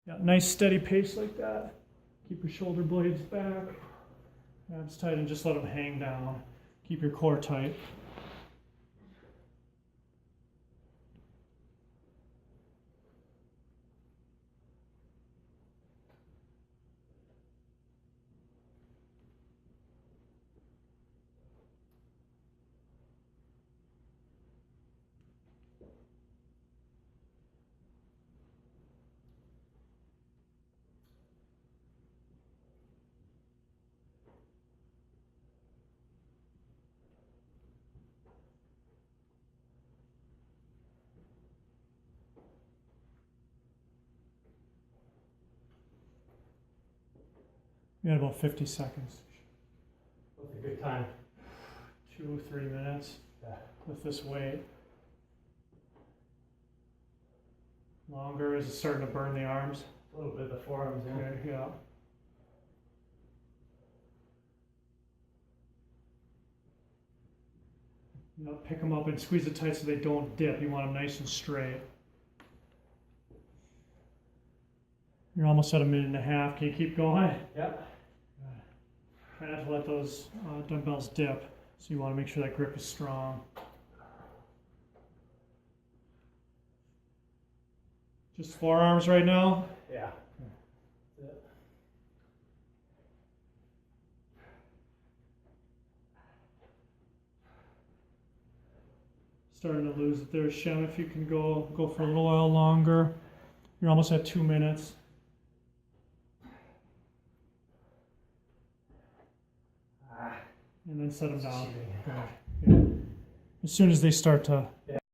Yeah, nice steady pace like that. Keep your shoulder blades back. Abs tight and just let them hang down. Keep your core tight. You got about 50 seconds. What's a good time? 2-3 minutes with this weight. Longer as it's starting to burn the arms. A little bit of the forearms in. Okay, yeah. You know, pick them up and squeeze it tight so they don't dip. You want them nice and straight. You're almost at 1.5 minutes. Can you keep going? Yep. Try not to let those dumbbells dip. So you want to make sure that grip is strong. Just forearms right now? Yeah. That's it. Starting to lose it there, Shem. If you can go for a little while longer. You're almost at 2 minutes. And then set them down. Good. Yeah. As soon as they start to